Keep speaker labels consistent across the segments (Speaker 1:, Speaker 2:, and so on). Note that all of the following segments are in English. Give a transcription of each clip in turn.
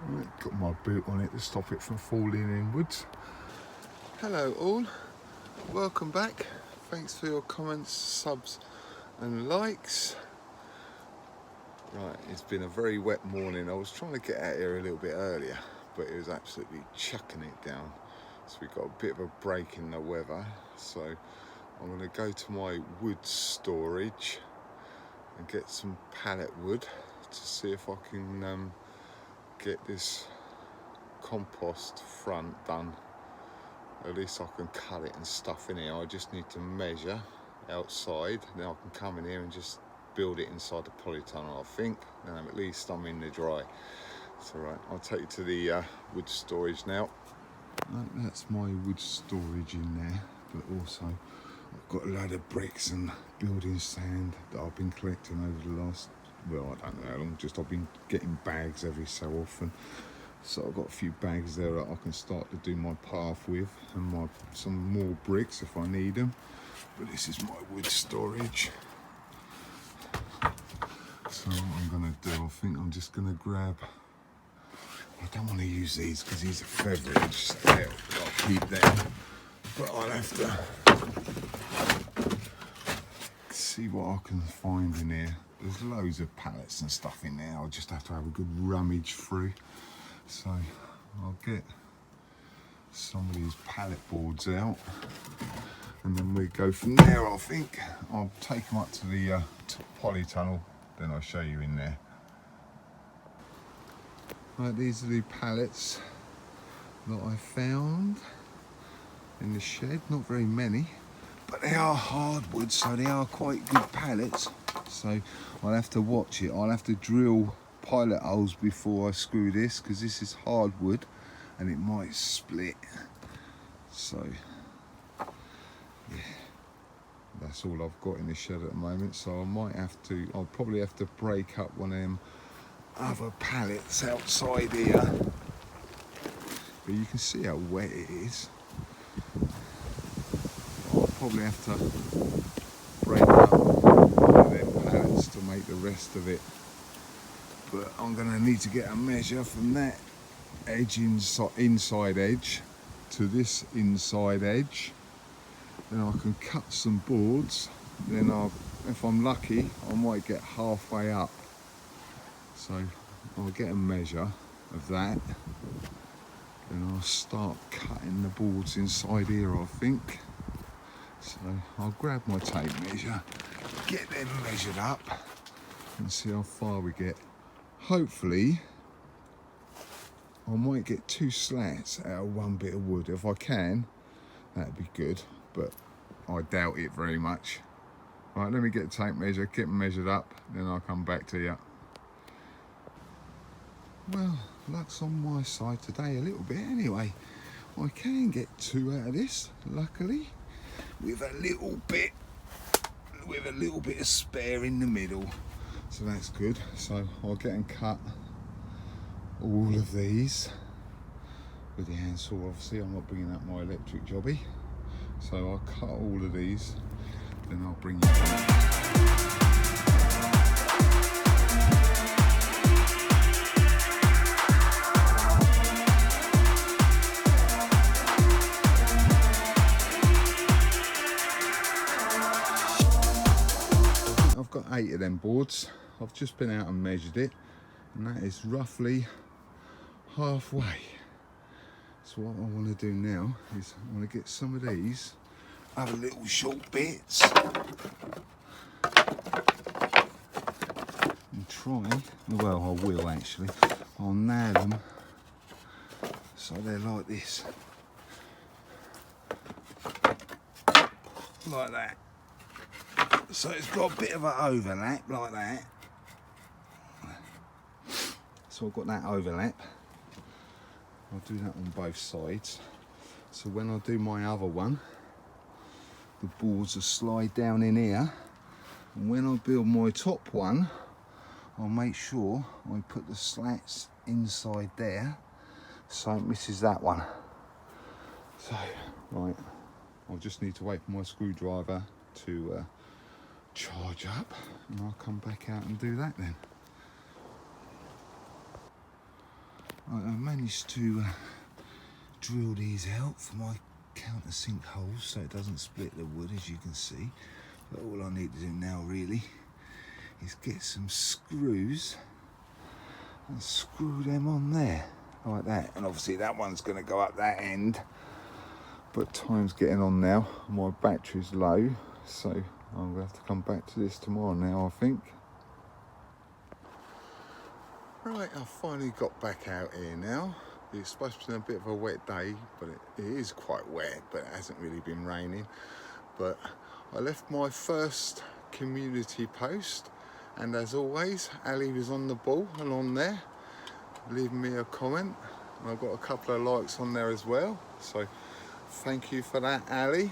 Speaker 1: Right, got my boot on it to stop it from falling inwards. Hello all, welcome back. Thanks for your comments, subs and likes. Right, it's been a very wet morning. I was trying to get out here a little bit earlier, but it was absolutely chucking it down. So we got a bit of a break in the weather. So I'm going to go to my wood storage and get some pallet wood to see if I can get this compost front done. At least I can cut it and stuff in here. I just need to measure outside, then I can come in here and just build it inside the polytunnel, I think. Then at least I'm in the dry. So right, I'll take you to the wood storage now. Right, that's my wood storage in there, but also I've got a load of bricks and building sand that I've been collecting over the last, well, I don't know how long, just I've been getting bags every so often. So I've got a few bags there that I can start to do my path with, and some more bricks if I need them. But this is my wood storage. So what I'm going to do, I think I'm just going to grab, I don't want to use these because these are feathery, just there, I'll keep them. But I'll have to see what I can find in here. There's loads of pallets and stuff in there. I'll just have to have a good rummage through. So I'll get some of these pallet boards out, and then we go from there. I think I'll take them up to the polytunnel, then I'll show you in there. Right, these are the pallets that I found in the shed. Not very many, but they are hardwood, so they are quite good pallets. So I'll have to watch it. I'll have to drill pilot holes before I screw this, because this is hardwood and it might split. So yeah, that's all I've got in the shed at the moment. So I'll probably have to break up one of them other pallets outside here, but you can see how wet it is. I'll probably have to break up one of them pallets to make the rest of it. But I'm going to need to get a measure from that edge, inside edge, to this inside edge. Then I can cut some boards. Then if I'm lucky, I might get halfway up. So I'll get a measure of that. Then I'll start cutting the boards inside here, I think. So I'll grab my tape measure, get them measured up, and see how far we get. Hopefully, I might get 2 slats out of one bit of wood. If I can, that'd be good, but I doubt it very much. Right, let me get the tape measure, get them measured up, then I'll come back to you. Well, luck's on my side today a little bit anyway. I can get 2 out of this, luckily, with a little bit of spare in the middle. So that's good. So I'll get and cut all of these with the handsaw. Obviously, I'm not bringing up my electric jobby. So I'll cut all of these, then I'll bring you back. I've got 8 of them boards. I've just been out and measured it, and that is roughly halfway. So what I want to do now is I want to get some of these other little short bits and try, well, I will actually, I'll nail them so they're like this, like that. So it's got a bit of an overlap like that. So I've got that overlap. I'll do that on both sides. So when I do my other one, the boards will slide down in here. And when I build my top one, I'll make sure I put the slats inside there so it misses that one. So, right, I'll just need to wait for my screwdriver to charge up, and I'll come back out and do that then. I managed to drill these out for my countersink holes so it doesn't split the wood, as you can see. But all I need to do now really is get some screws and screw them on there like that. And obviously that one's going to go up that end, but time's getting on now, my battery's low, so I'm going to have to come back to this tomorrow now, I think. Right, I finally got back out here now. It's supposed to be a bit of a wet day, but it is quite wet, but it hasn't really been raining. But I left my first community post, and as always, Ali was on the ball and on there, leaving me a comment. And I've got a couple of likes on there as well, so thank you for that, Ali.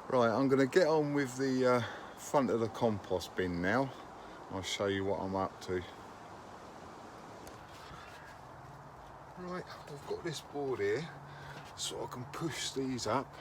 Speaker 1: Right, I'm going to get on with the front of the compost bin now. I'll show you what I'm up to. Right, I've got this board here so I can push these up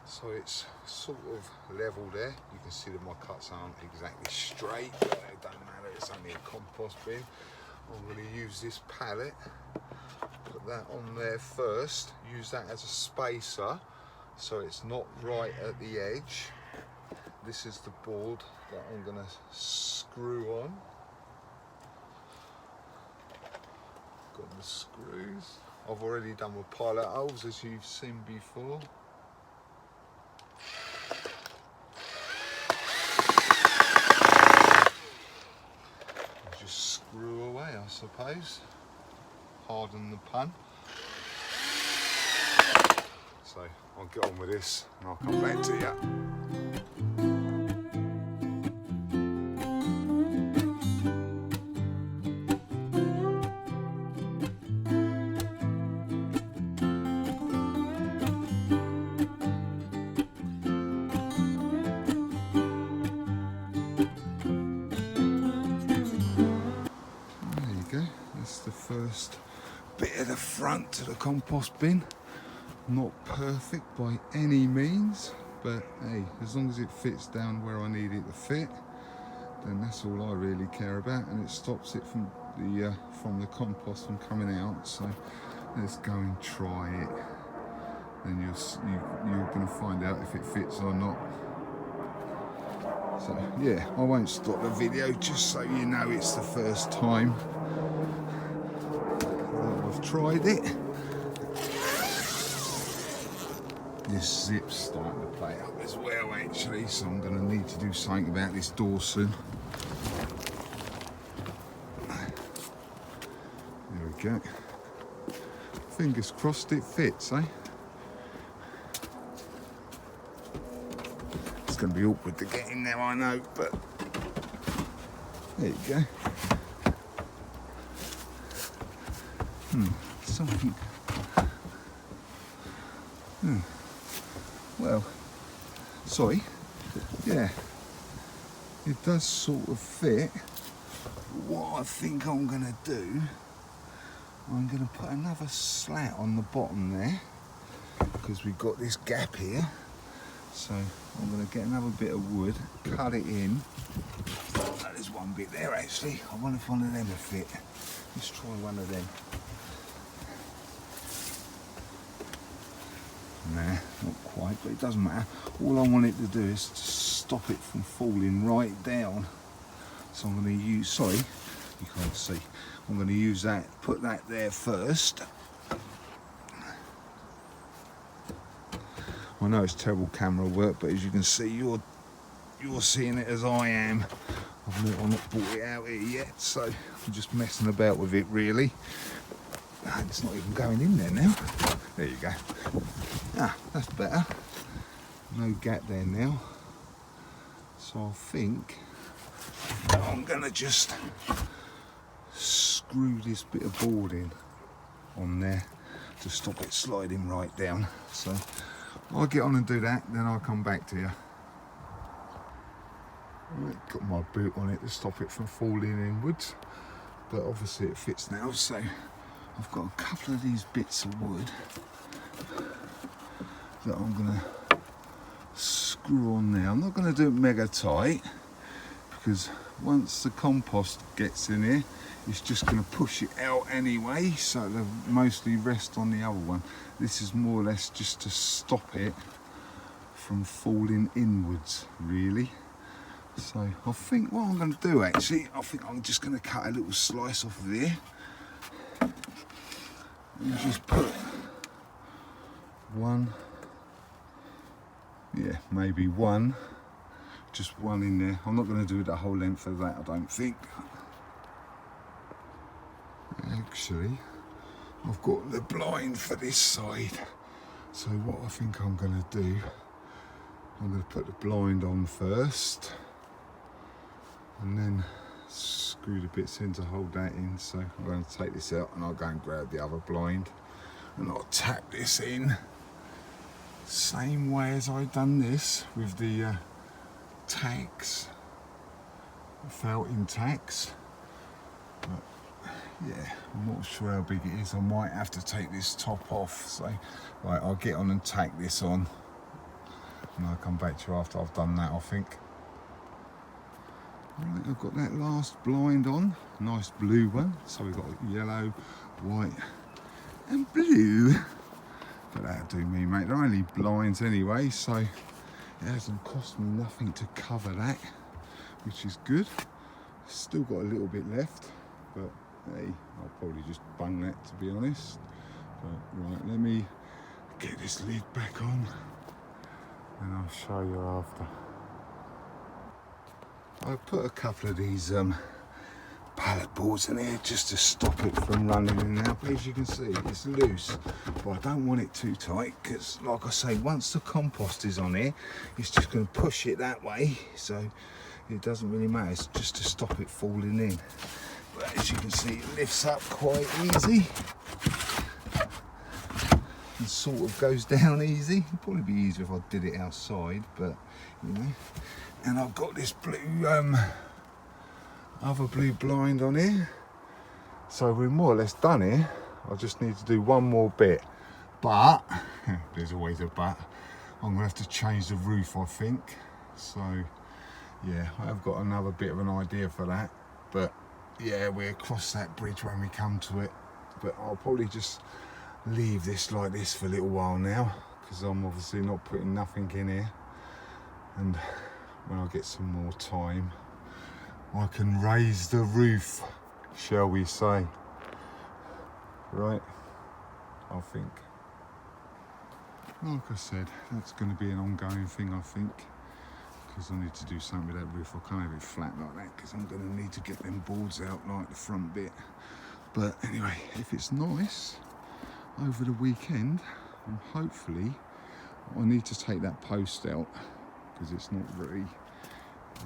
Speaker 1: so it's sort of level there. You can see that my cuts aren't exactly straight, but it doesn't matter, it's only a compost bin. I'm going to use this pallet, put that on there first, use that as a spacer so it's not right at the edge. This is the board that I'm going to screw on. Got the screws. I've already done my pilot holes as you've seen before. Just screw away, I suppose. Pardon the pun. So I'll get on with this and I'll come back to you. The first bit of the front to the compost bin. Not perfect by any means, but hey, as long as it fits down where I need it to fit, then that's all I really care about, and it stops it from the compost from coming out. So let's go and try it, and you're going to find out if it fits or not. So yeah, I won't stop the video just so you know it's the first time I've tried it. This zip's starting to play up as well actually, so I'm going to need to do something about this door soon. There we go. Fingers crossed it fits, eh? It's going to be awkward to get in there, I know, but there you go. Something. Well, sorry. Yeah, it does sort of fit. What I think I'm going to do, I'm going to put another slat on the bottom there because we've got this gap here. So I'm going to get another bit of wood, cut it in. Oh, there's one bit there actually. I wonder if one of them will fit. Let's try one of them. Nah, not quite, but it doesn't matter. All I want it to do is to stop it from falling right down. So I'm going to use, sorry, you can't see. I'm going to use that, put that there first. I know it's terrible camera work, but as you can see, you're seeing it as I am. I've not brought it out here yet, so I'm just messing about with it really. It's not even going in there now. There you go. Ah, that's better. No gap there now. So I think I'm gonna just screw this bit of board in on there to stop it sliding right down. So I'll get on and do that, then I'll come back to you. Right, got my boot on it to stop it from falling inwards, but obviously it fits now. So I've got a couple of these bits of wood that I'm going to screw on there. I'm not going to do it mega tight because once the compost gets in here, it's just going to push it out anyway, so they'll mostly rest on the other one. This is more or less just to stop it from falling inwards, really. So I think what I'm going to do actually, I think I'm just going to cut a little slice off of there and just put one, yeah, maybe one, just one in there. I'm not going to do the whole length of that, I don't think. Actually, I've got the blind for this side, so what I think I'm going to do, I'm going to put the blind on first and then screw the bits in to hold that in. So I'm going to take this out and I'll go and grab the other blind and I'll tap this in same way as I've done this with the tacks, felting tacks. But yeah, I'm not sure how big it is. I might have to take this top off. So right, I'll get on and tack this on and I'll come back to you after I've done that, I think. Right, I've got that last blind on, nice blue one. So we've got yellow, white and blue. But that'll do me, mate. They're only blinds anyway, so it hasn't cost me nothing to cover that, which is good. Still got a little bit left, but hey, I'll probably just bung that, to be honest. But right, let me get this lid back on and I'll show you after. I put a couple of these pallet boards in here just to stop it from running in and out. But as you can see, it's loose, but I don't want it too tight because, like I say, once the compost is on here, it's just going to push it that way, so it doesn't really matter. It's just to stop it falling in. But as you can see, it lifts up quite easy and sort of goes down easy. It'd probably be easier if I did it outside, but you know. And I've got this blue other blue blind on here, so we're more or less done here. I just need to do one more bit, but there's always a but. I'm gonna have to change the roof, I think. So yeah, I've got another bit of an idea for that, but yeah, we'll cross that bridge when we come to it. But I'll probably just leave this like this for a little while now, because I'm obviously not putting nothing in here, and when I get some more time I can raise the roof, shall we say. Right, I think, like I said, that's going to be an ongoing thing, I think, because I need to do something with that roof. I can't have it flat like that because I'm going to need to get them boards out like the front bit. But anyway, if it's nice over the weekend, and hopefully I need to take that post out because it's not very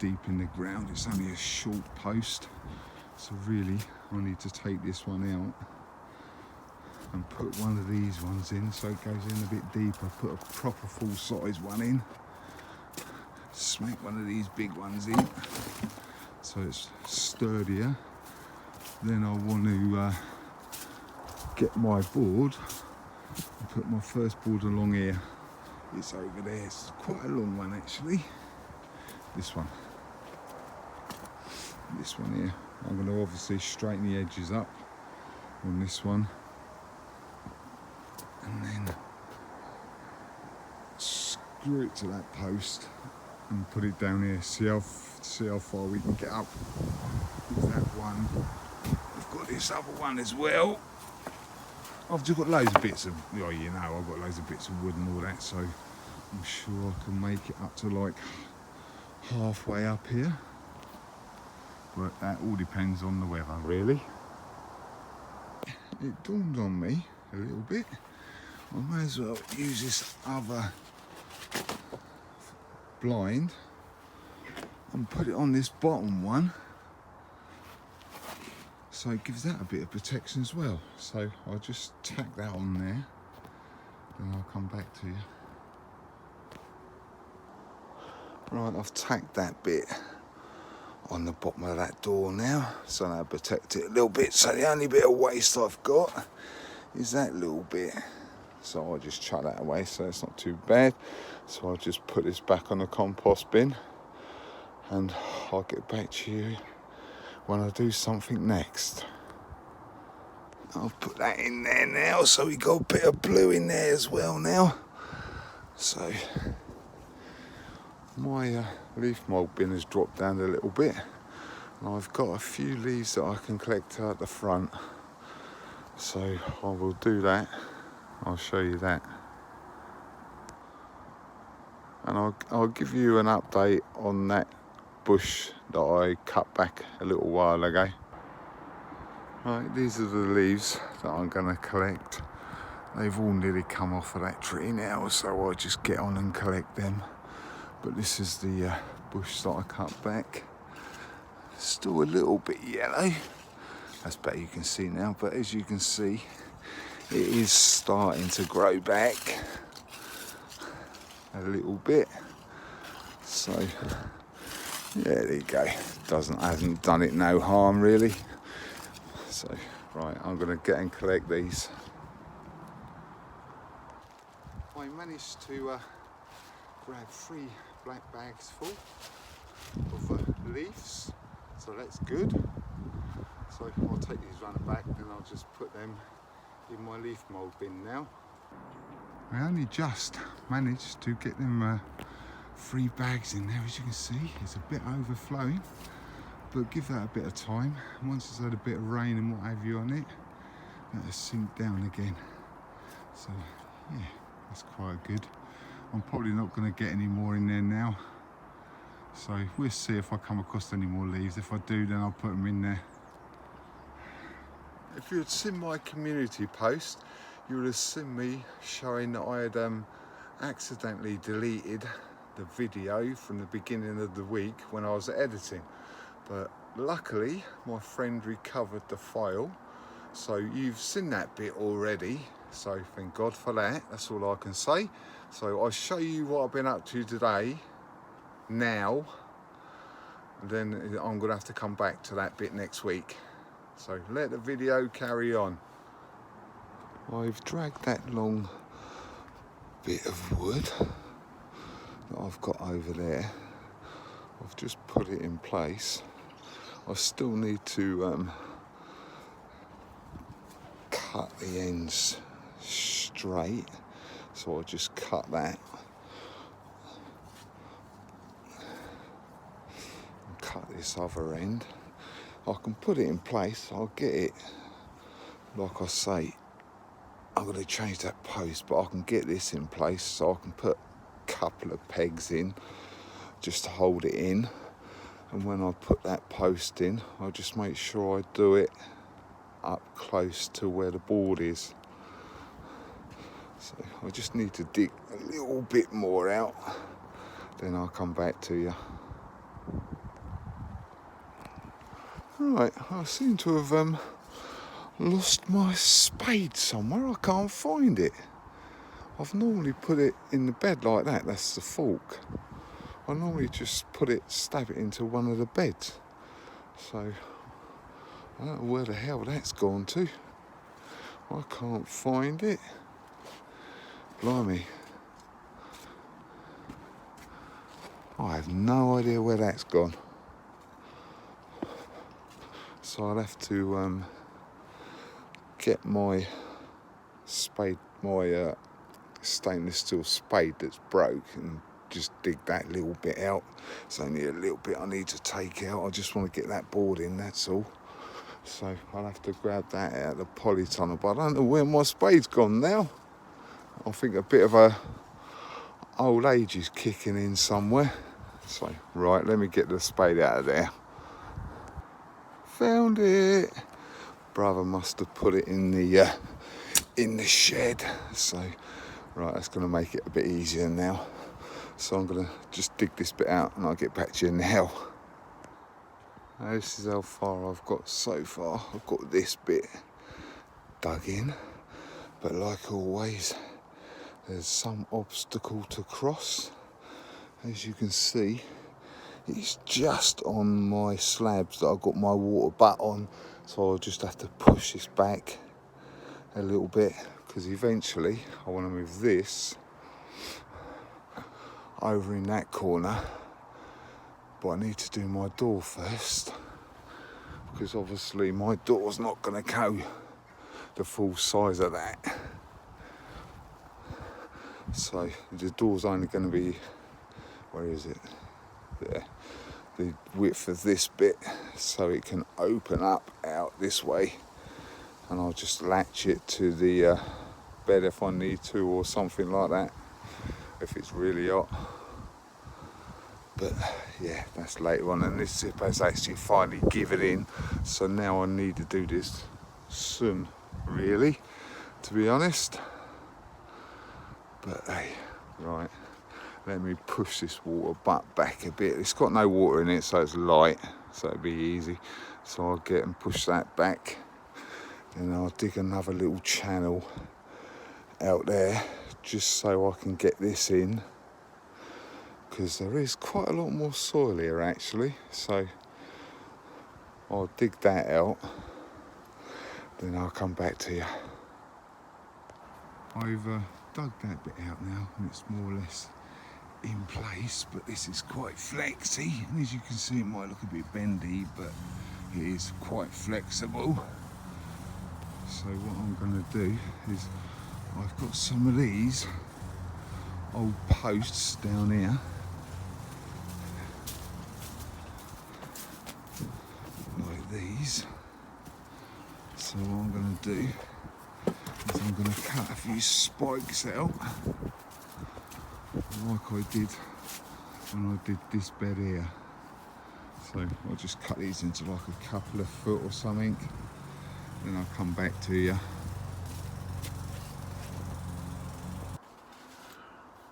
Speaker 1: deep in the ground. It's only a short post, so really I need to take this one out and put one of these ones in so it goes in a bit deeper. Put a proper full size one in, smack one of these big ones in so it's sturdier. Then I want to get my board and put my first board along here. It's over there. It's quite a long one actually. This one here. I'm going to obviously straighten the edges up on this one and then screw it to that post and put it down here. See how far we can get up with that one. I've got this other one as well. I've just got loads of bits of, oh, you know, I've got loads of bits of wood and all that, so I'm sure I can make it up to like halfway up here. But that all depends on the weather, really. It dawned on me a little bit, I may as well use this other blind and put it on this bottom one, so it gives that a bit of protection as well. So I'll just tack that on there, then I'll come back to you. Right, I've tacked that bit on the bottom of that door now, so that'll protect it a little bit. So the only bit of waste I've got is that little bit, so I'll just chuck that away, so it's not too bad. So I'll just put this back on the compost bin and I'll get back to you when I do something next. I'll put that in there now, so we got a bit of blue in there as well now. So my leaf mould bin has dropped down a little bit, and I've got a few leaves that I can collect out the front, so I will do that. I'll show you that, and I'll give you an update on that bush that I cut back a little while ago. Right, these are the leaves that I'm going to collect. They've all nearly come off of that tree now, so I'll just get on and collect them. But this is the bush that I cut back. Still a little bit yellow. That's better, you can see now. But as you can see, it is starting to grow back a little bit. So yeah, there you go. Hasn't done it no harm really. So right, I'm going to get and collect these. I managed to grab 3 black bags full of leaves, so that's good. So I'll take these round the back, then I'll just put them in my leaf mould bin now. I only just managed to get them 3 bags in there. As you can see, it's a bit overflowing, but give that a bit of time. Once it's had a bit of rain and what have you on it, that'll sink down again. So yeah, that's quite good. I'm probably not going to get any more in there now, so we'll see if I come across any more leaves. If I do, then I'll put them in there. If you had seen my community post, you would have seen me showing that I had accidentally deleted the video from the beginning of the week when I was editing, but luckily my friend recovered the file, so you've seen that bit already, so thank God for that. That's all I can say. So I'll show you what I've been up to today now, and then I'm going to have to come back to that bit next week. So let the video carry on. I've dragged that long bit of wood that I've got over there. I've just put it in place. I still need to cut the ends straight, so I'll just cut that and cut this other end. I can put it in place, I'll get it, like I say, I'm going to change that post, but I can get this in place, so I can put a couple of pegs in just to hold it in, and when I put that post in, I'll just make sure I do it up close to where the board is. So I just need to dig a little bit more out, then I'll come back to you. Right, I seem to have lost my spade somewhere. I can't find it. I've normally put it in the bed like that. That's the fork. I normally just stab it into one of the beds. So I don't know where the hell that's gone to. I can't find it. Blimey. I have no idea where that's gone. So I'll have to get my spade, my stainless steel spade that's broke, and just dig that little bit out. It's only a little bit I need to take out. I just want to get that board in, that's all. So I'll have to grab that out of the polytunnel, but I don't know where my spade's gone now. I think a bit of a old age is kicking in somewhere. So right, let me get the spade out of there. Found it. Brother must have put it in the shed. So right, that's going to make it a bit easier now. So I'm going to just dig this bit out, and I'll get back to you now. Now this is how far I've got so far. I've got this bit dug in, but like always, there's some obstacle to cross. As you can see, it's just on my slabs that I've got my water butt on, so I'll just have to push this back a little bit, because eventually I want to move this over in that corner, but I need to do my door first. because obviously my door's not going to go the full size of that. So the door's only going to be, where is it? There. The width of this bit, so it can open up out this way, and I'll just latch it to the bed if I need to, or something like that, if it's really hot. But yeah, that's later on, and this zipper's actually finally given in, so now I need to do this soon, really, to be honest. But hey, right, let me push this water butt back a bit. It's got no water in it, so it's light, so it'll be easy. So I'll get and push that back, then I'll dig another little channel out there just so I can get this in, because there is quite a lot more soil here actually. So I'll dig that out, then I'll come back to you. I've dug that bit out now, and it's more or less in place, but this is quite flexy, and as you can see it might look a bit bendy, but it is quite flexible. So what I'm going to do is, I've got some of these old posts down here, like these. So what I'm going to do is I'm going to cut a few spikes out, like I did when I did this bed here. So I'll just cut these into like a couple of foot or something, then I'll come back to you.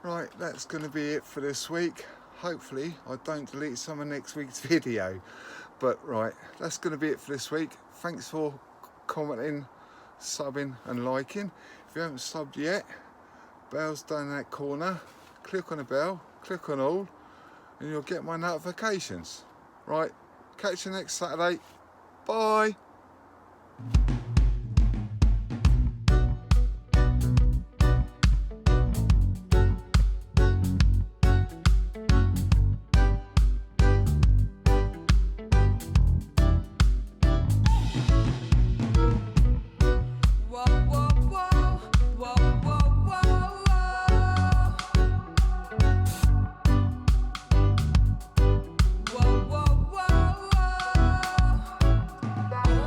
Speaker 1: Right, that's going to be it for this week. Hopefully I don't delete some of next week's video. But right, that's going to be it for this week. Thanks for commenting, subbing and liking. If you haven't subbed yet, bell's down in that corner. Click on the bell, click on all, and you'll get my notifications. Right, catch you next Saturday. Bye.